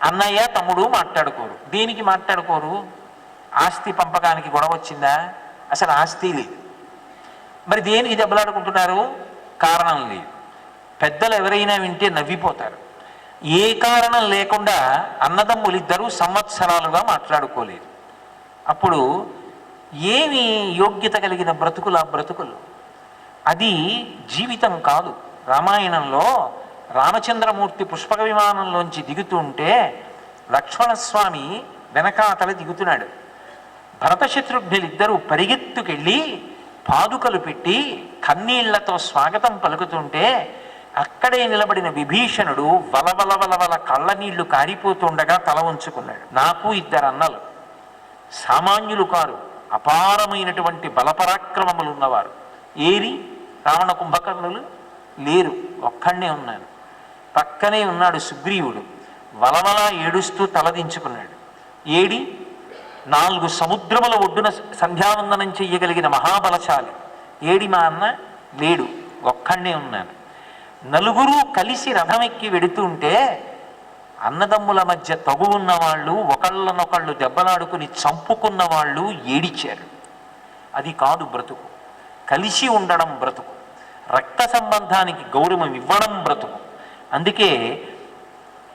అన్నయ్య తమ్ముడు మాట్లాడుకోరు. దేనికి మాట్లాడుకోరు? ఆస్తి పంపకానికి గొడవ వచ్చిందా? అసలు ఆస్తి లేదు. మరి దేనికి దెబ్బలాడుకుంటున్నారు? కారణం లేదు. పెద్దలు ఎవరైనా వింటే నవ్విపోతారు. ఏ కారణం లేకుండా అన్నదమ్ములిద్దరూ సంవత్సరాలుగా మాట్లాడుకోలేదు. అప్పుడు ఏమి యోగ్యత కలిగిన బ్రతుకులు ఆ బ్రతుకులు? అది జీవితం కాదు. రామాయణంలో రామచంద్రమూర్తి పుష్పక విమానంలోంచి దిగుతుంటే లక్ష్మణస్వామి వెనకాతల దిగుతున్నాడు. భరతశత్రుఘ్నులిద్దరూ పరిగెత్తుకెళ్ళి పాదుకలు పెట్టి కన్నీళ్లతో స్వాగతం పలుకుతుంటే అక్కడే నిలబడిన విభీషణుడు వలవల వలవల కళ్ళ నీళ్లు కారిపోతుండగా తల ఉంచుకున్నాడు. నాకు ఇద్దరు అన్నలు, సామాన్యులు కారు, అపారమైనటువంటి బలపరాక్రమములు ఉన్నవారు. ఏరి రావణ కుంభకర్ణులు లేరు, ఒక్కడే ఉన్నాను. పక్కనే ఉన్నాడు సుగ్రీవుడు, వలవలా ఏడుస్తూ తలదించుకున్నాడు. ఏడి 4 సముద్రముల ఒడ్డున సంధ్యావందనం చెయ్యగలిగిన మహాబలశాలి. ఏడి మా అన్న లేడు, ఒక్కడే ఉన్నాను. నలుగురు కలిసి రథం ఎక్కి వెడుతుంటే అన్నదమ్ముల మధ్య తగు ఉన్నవాళ్ళు ఒకళ్ళనొకళ్ళు దెబ్బలాడుకుని చంపుకున్న వాళ్ళు ఏడిచారు. అది కాదు బ్రతుకు. కలిసి ఉండడం బ్రతుకు. రక్త సంబంధానికి గౌరవం ఇవ్వడం బ్రతుకు. అందుకే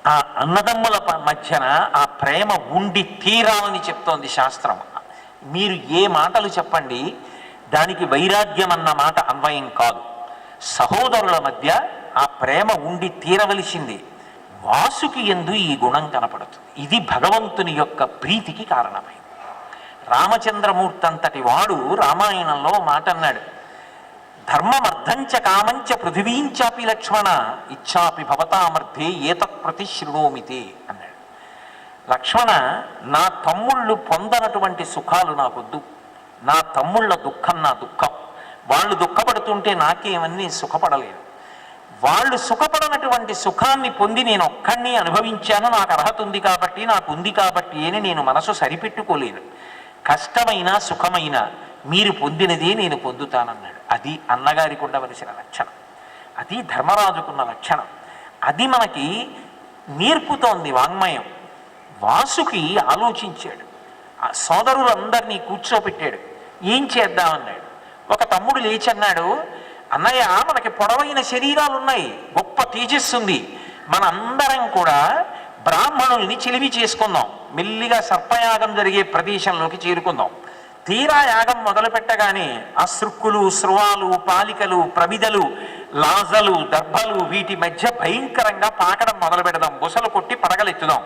ఆ అన్నదమ్ముల మధ్యన ఆ ప్రేమ ఉండి తీరాలని చెప్తోంది శాస్త్రం. మీరు ఏ మాటలు చెప్పండి, దానికి వైరాగ్యం అన్న మాట అన్వయం కాదు. సహోదరుల మధ్య ఆ ప్రేమ ఉండి తీరవలసింది. వాసుకి యందు ఈ గుణం కనపడుతుంది. ఇది భగవంతుని యొక్క ప్రీతికి కారణమైంది. రామచంద్రమూర్తి అంతటి వాడు రామాయణంలో మాట అన్నాడు, ధర్మమర్థంచ కామంచ పృథివీంచాపి లక్ష్మణ ఇచ్చాపి భవతామర్థే ఏతత్ ప్రతి శృణోమితే అన్నాడు. లక్ష్మణ, నా తమ్ముళ్ళు పొందనటువంటి సుఖాలు నాకొద్దు. నా తమ్ముళ్ళ దుఃఖం నా దుఃఖం. వాళ్ళు దుఃఖపడుతుంటే నాకేమన్నీ సుఖపడలేదు. వాళ్ళు సుఖపడనటువంటి సుఖాన్ని పొంది నేను ఒక్కడిని అనుభవించాను, నాకు అర్హత ఉంది కాబట్టి, నాకు ఉంది కాబట్టి అని నేను మనసు సరిపెట్టుకోలేను. కష్టమైనా సుఖమైనా మీరు పొందినదే నేను పొందుతానన్నాడు. అది అన్నగారికి ఉండవలసిన లక్షణం. అది ధర్మరాజుకున్న లక్షణం. అది మనకి నేర్పుతోంది వాంగ్మయం. వాసుకి ఆలోచించాడు. ఆ సోదరులందరినీ కూర్చోపెట్టాడు. ఏం చేద్దామన్నాడు. ఒక తమ్ముడు లేచి అన్నాడు, అన్నయ్య, మనకి పొడవైన శరీరాలు ఉన్నాయి, గొప్ప తేజస్సు ఉంది. మనందరం కూడా బ్రాహ్మణుల్ని చిలిమి చేసుకుందాం, మెల్లిగా సర్పయాగం జరిగే ప్రదేశంలోకి చేరుకుందాం. తీరా యాగం మొదలు పెట్టగానే ఆ సృక్కులు, స్రువాలు, పాలికలు, ప్రమిదలు, లాజలు, దర్భలు వీటి మధ్య భయంకరంగా పాకడం మొదలు పెడదాం. బుసలు కొట్టి పడగలెత్తుదాం.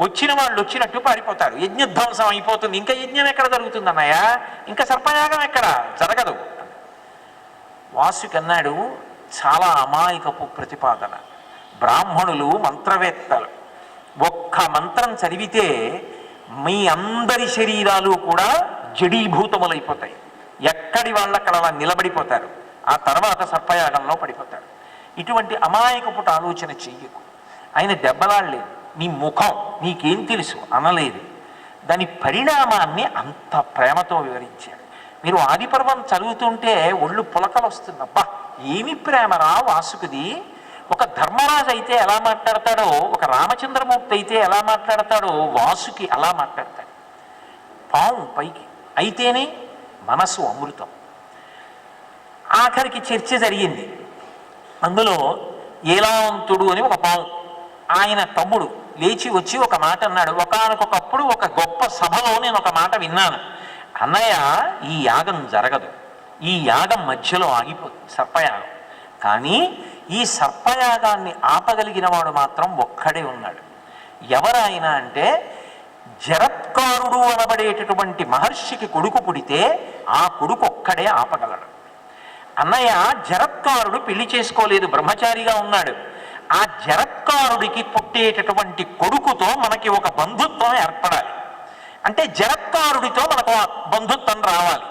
వచ్చిన వాళ్ళు వచ్చినట్టు పారిపోతారు. యజ్ఞధ్వంసం అయిపోతుంది. ఇంకా యజ్ఞం ఎక్కడ జరుగుతుంది అన్నయ్య? ఇంకా సర్పయాగం ఎక్కడ జరగదు. వాసుకి అన్నాడు, చాలా అమాయకపు ప్రతిపాదన. బ్రాహ్మణులు మంత్రవేత్తలు. ఒక్క మంత్రం చదివితే మీ అందరి శరీరాలు కూడా జడీభూతములైపోతాయి. ఎక్కడి వాళ్ళక్కడ అలా నిలబడిపోతారు. ఆ తర్వాత సర్పయాగంలో పడిపోతారు. ఇటువంటి అమాయకపుట ఆలోచన చెయ్యకు. ఆయన దెబ్బలాడలేదు. నీ ముఖం నీకేం తెలుసు అనలేదు. దాని పరిణామాన్ని అంత ప్రేమతో వివరించాడు. మీరు ఆదిపర్వం చదువుతుంటే ఒళ్ళు పులకలు వస్తుంది. అబ్బా, ఏమి ప్రేమరా వాసుకుది! ఒక ధర్మరాజు అయితే ఎలా మాట్లాడతాడో, ఒక రామచంద్రమూర్తి అయితే ఎలా మాట్లాడతాడో, వాసుకి అలా మాట్లాడతాడు. పాము పైకి అయితేనే మనసు అమృతం. ఆఖరికి చర్చ జరిగింది. అందులో ఏలావంతుడు అని ఒక పాము, ఆయన తమ్ముడు లేచి వచ్చి ఒక మాట అన్నాడు. ఒకానొకప్పుడు ఒక గొప్ప సభలో నేను ఒక మాట విన్నాను. అన్నయ్య, ఈ యాగం జరగదు. ఈ యాగం మధ్యలో ఆగిపోతుంది, సర్పయాగం. కానీ ఈ సర్పయాగాన్ని ఆపగలిగిన వాడు మాత్రం ఒక్కడే ఉన్నాడు. ఎవరాయన అంటే, జరత్కారుడు అనబడేటటువంటి మహర్షికి కొడుకు పుడితే ఆ కొడుకు ఒక్కడే ఆపగలడు. అన్నయ్య, జరత్కారుడు పెళ్లి చేసుకోలేదు, బ్రహ్మచారిగా ఉన్నాడు. ఆ జరత్కారుడికి పుట్టేటటువంటి కొడుకుతో మనకి ఒక బంధుత్వం ఏర్పడాలి. అంటే జరత్కారుడితో మనకు బంధుత్వం రావాలి.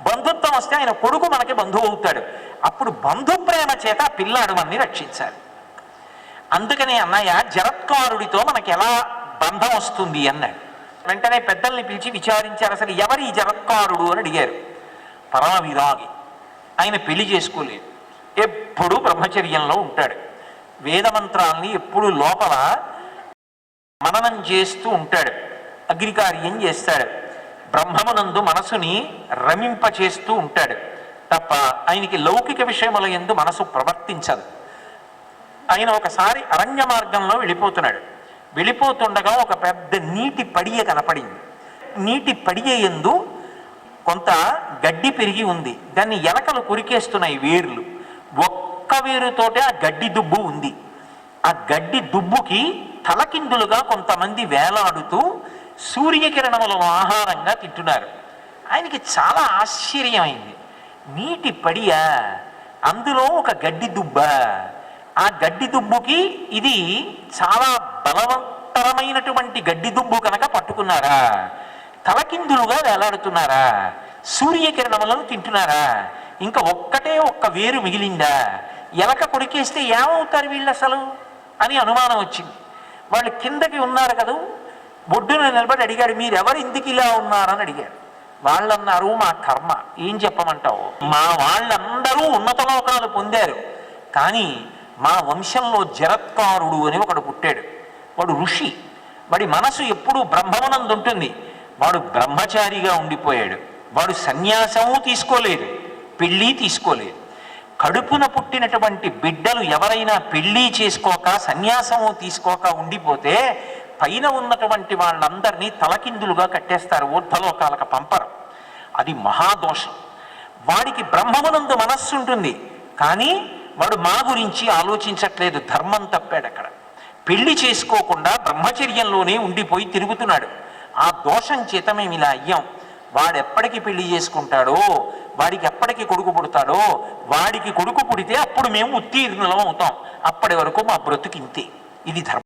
బంధుత్వం వస్తే ఆయన కొడుకు మనకి బంధువు అవుతాడు. అప్పుడు బంధు ప్రేమ చేత ఆ పిల్లాడు మనని రక్షించాలి. అందుకని అన్నయ్య, జరత్కారుడితో మనకి ఎలా బంధం వస్తుంది అన్నాడు. వెంటనే పెద్దల్ని పిలిచి విచారించారు. అసలు ఎవరి జరత్కారుడు అని అడిగారు. పరమ విరాగి. ఆయన పెళ్లి చేసుకోలేదు, ఎప్పుడూ బ్రహ్మచర్యంలో ఉంటాడు. వేదమంత్రాల్ని ఎప్పుడు లోపల మననం చేస్తూ ఉంటాడు, అగ్నికార్యం చేస్తాడు, బ్రహ్మమునందు మనసుని రమింపచేస్తూ ఉంటాడు తప్ప ఆయనకి లౌకిక విషయముల యందు మనసు ప్రవర్తించదు. ఆయన ఒకసారి అరణ్య మార్గంలో వెళ్ళిపోతున్నాడు. వెళ్ళిపోతుండగా ఒక పెద్ద నీటి పడియ కనపడింది. నీటి పడియ యందు కొంత గడ్డి పెరిగి ఉంది. దాన్ని ఎలకలు కొరికేస్తున్నాయి వేర్లు. ఒక్క వేరుతోటే ఆ గడ్డి దుబ్బు ఉంది. ఆ గడ్డి దుబ్బుకి తలకిందులుగా కొంతమంది వేలాడుతూ సూర్యకిరణములను ఆహారంగా తింటున్నారు. ఆయనకి చాలా ఆశ్చర్యమైంది. నీటి పడియ, అందులో ఒక గడ్డి దుబ్బ. ఆ గడ్డి దుబ్బుకి ఇది చాలా బలవంతరమైనటువంటి గడ్డి దుబ్బు కనుక పట్టుకున్నారా, తలకిందులుగా వేలాడుతున్నారా, సూర్యకిరణములను తింటున్నారా, ఇంకా ఒక్క వేరు మిగిలిందా, ఎలక కొరికేస్తే ఏమవుతారు వీళ్ళు అసలు అని అనుమానం వచ్చింది. వాళ్ళు కిందకి ఉన్నారు కదా, ఒడ్డున నిలబడి అడిగాడు, మీరెవరు ఇందుకు ఇలా ఉన్నారని అడిగాడు. వాళ్ళన్నారు, మా కర్మ. ఏం చెప్పమంటావు, మా వాళ్ళందరూ ఉన్నత లోకాలు పొందారు, కానీ మా వంశంలో జరత్కారుడు అని ఒకడు పుట్టాడు. వాడు ఋషి, వాడి మనసు ఎప్పుడూ బ్రహ్మమునందు ఉంటుంది. వాడు బ్రహ్మచారిగా ఉండిపోయాడు. వాడు సన్యాసము తీసుకోలేదు, పెళ్ళి తీసుకోలేదు. కడుపున పుట్టినటువంటి బిడ్డలు ఎవరైనా పెళ్ళి చేసుకోక సన్యాసము తీసుకోక ఉండిపోతే పైన ఉన్నటువంటి వాళ్ళందరినీ తలకిందులుగా కట్టేస్తారు, ఊర్ధ్వలోకాలకు పంపరు. అది మహాదోషం. వాడికి బ్రహ్మమునందు మనస్సు ఉంటుంది, కానీ వాడు మా గురించి ఆలోచించట్లేదు, ధర్మం తప్పాడు. అక్కడ పెళ్లి చేసుకోకుండా బ్రహ్మచర్యంలోనే ఉండిపోయి తిరుగుతున్నాడు. ఆ దోషం చేత మేము ఇలా అయ్యాం. వాడెప్పటికి పెళ్లి చేసుకుంటాడో, వాడికి ఎప్పటికి కొడుకు పుడతాడో, వాడికి కొడుకు పుడితే అప్పుడు మేము ఉత్తీర్ణులం అవుతాం. అప్పటి వరకు మా బ్రతుకింతే. ఇది ధర్మం.